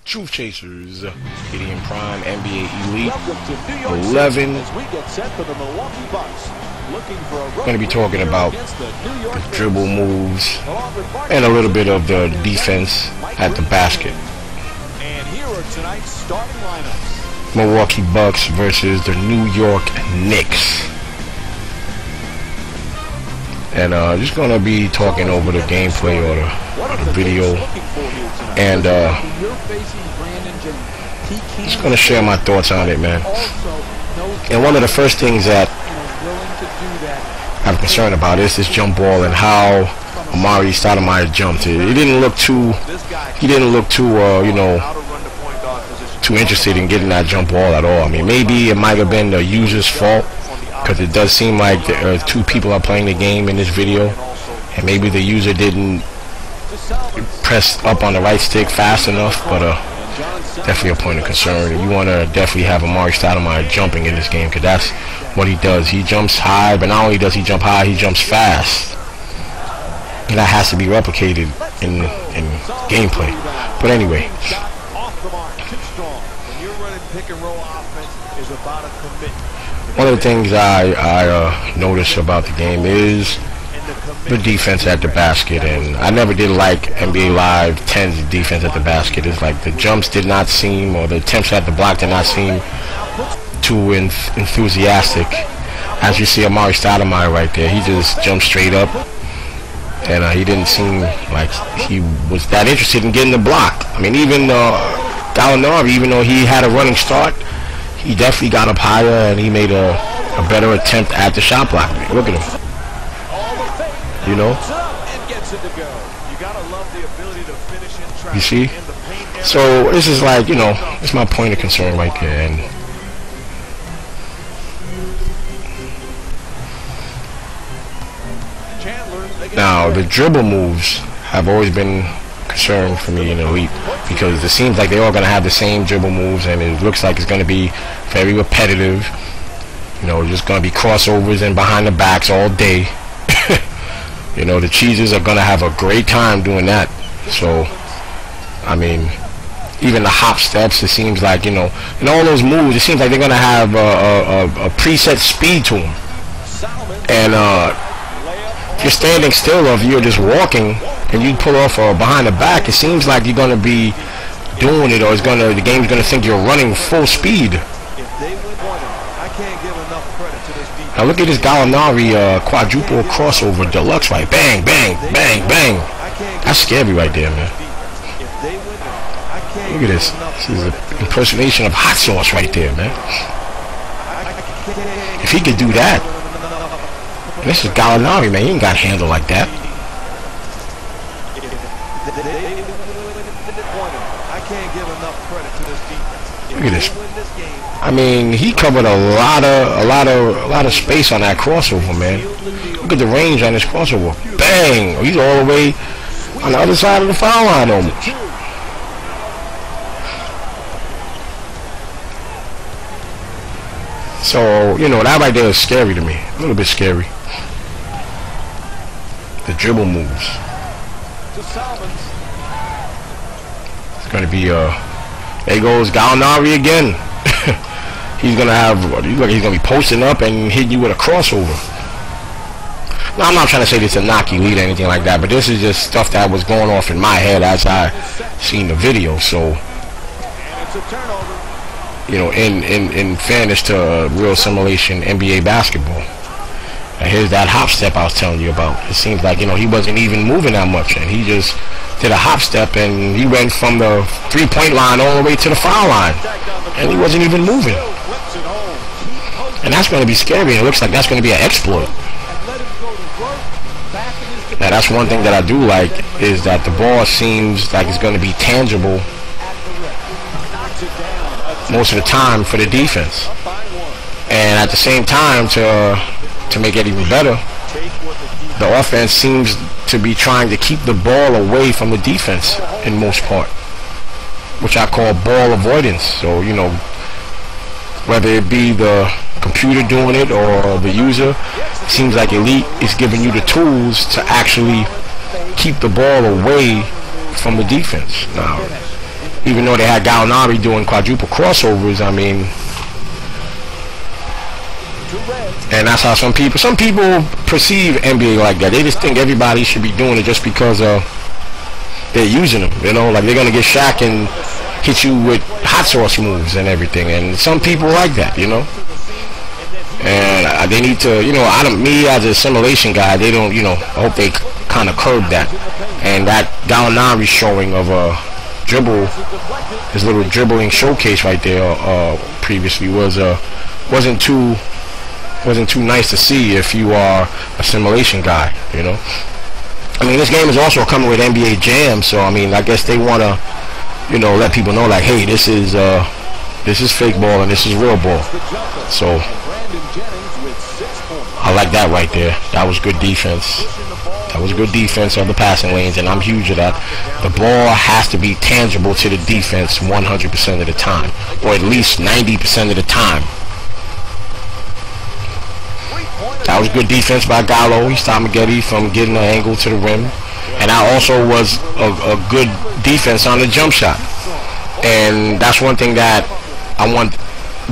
Truth Chasers, Gideon Prime, NBA Elite 11. Going to be talking about the dribble moves and a little bit of the defense at the basket. And here are tonight's starting lineups. Milwaukee Bucks versus the New York Knicks. And just going to be talking over the gameplay or the video. And just going to share my thoughts on it, man. And one of the first things that I'm concerned about is this jump ball and how Amari Stoudemire jumped. He didn't look too, you know, too interested in getting that jump ball at all. I mean, maybe it might have been the user's fault, because it does seem like two people are playing the game in this video, and maybe the user didn't press up on the right stick fast enough. But definitely a point of concern. You want to definitely have Amari Stoudemire jumping in this game, because that's what he does. He jumps high, but not only does he jump high, he jumps fast, and that has to be replicated in gameplay. But anyway, one of the things I notice about the game is the defense at the basket, and I never did like NBA Live 10's defense at the basket. It's like the jumps did not seem, or the attempts at the block did not seem too enthusiastic. As you see Amari Stoudemire right there, he just jumped straight up, and he didn't seem like he was that interested in getting the block. I mean, even Gallinari, even though he had a running start, he definitely got up higher and he made a better attempt at the shot block. Look at him. You know? You see? So this is like, you know, it's my point of concern right there. And now the dribble moves have always been concern for me in Elite, because it seems like they're all going to have the same dribble moves, and it looks like it's going to be very repetitive. You know, just going to be crossovers and behind the backs all day. You know, the cheeses are going to have a great time doing that. So, I mean, even the hop steps, it seems like, you know, and all those moves, it seems like they're going to have a preset speed to them. And if you're standing still, or if you're just walking and you pull off behind the back, it seems like you're going to be doing it, or the game's going to think you're running full speed. Now look at this Gallinari quadruple crossover deluxe, right? Bang, bang, bang, bang. That's scary right there, man. Look at this. This is an impersonation of hot sauce right there, man. If he could do that, this is Gallinari, man. He ain't got handled like that. Look at this. I mean, he covered a lot of space on that crossover, man. Look at the range on this crossover. Bang! He's all the way on the other side of the foul line almost. So, you know, that right there is scary to me. A little bit scary. The dribble moves. It's going to be, there goes Gallinari again. He's going to be posting up and hitting you with a crossover. Now, I'm not trying to say this is a knock Elite or anything like that, but this is just stuff that was going off in my head as I seen the video. So, you know, in fairness to real simulation NBA basketball. And here's that hop step I was telling you about. It seems like, you know, he wasn't even moving that much, and he just did a hop step, and he went from the three-point line all the way to the foul line, and he wasn't even moving. And that's going to be scary. It looks like that's going to be an exploit. Now, that's one thing that I do like, is that the ball seems like it's going to be tangible most of the time for the defense. And at the same time, to make it even better, the offense seems to be trying to keep the ball away from the defense in most part, which I call ball avoidance. So, you know, whether it be the computer doing it or the user, it seems like Elite is giving you the tools to actually keep the ball away from the defense. Now, even though they had Gallinari doing quadruple crossovers, I mean, and that's how some people perceive NBA like that. They just think everybody should be doing it just because they're using them, you know, like they're gonna get Shaq and hit you with hot sauce moves and everything, and some people like that, you know. And they need to, you know, me as a simulation guy, they don't, you know, I hope they kind of curb that. And that Gallinari showing of dribble, his little dribbling showcase right there previously wasn't too nice to see if you are a simulation guy, you know. I mean, this game is also coming with NBA Jam, so I mean, I guess they want to, you know, let people know like, hey, this is fake ball and this is real ball. So I like that right there. That was good defense. That was good defense of the passing lanes, and I'm huge of that. The ball has to be tangible to the defense 100% of the time, or at least 90% of the time. That was good defense by Gallo. He stopped Maggette from getting an angle to the rim. And that also was a good defense on the jump shot. And that's one thing that I want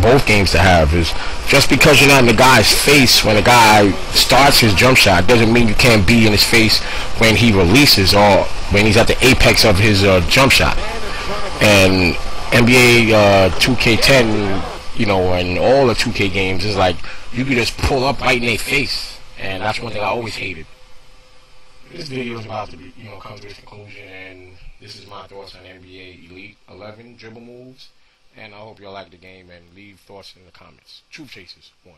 both games to have, is just because you're not in the guy's face when a guy starts his jump shot doesn't mean you can't be in his face when he releases or when he's at the apex of his jump shot. And NBA 2K10, you know, and all the 2K games is like you can just pull up right in their face, and that's one thing I always hated. This video is about to be, you know, come to its conclusion, and this is my thoughts on NBA Elite 11 dribble moves. And I hope y'all like the game and leave thoughts in the comments. Truth Chasers 1.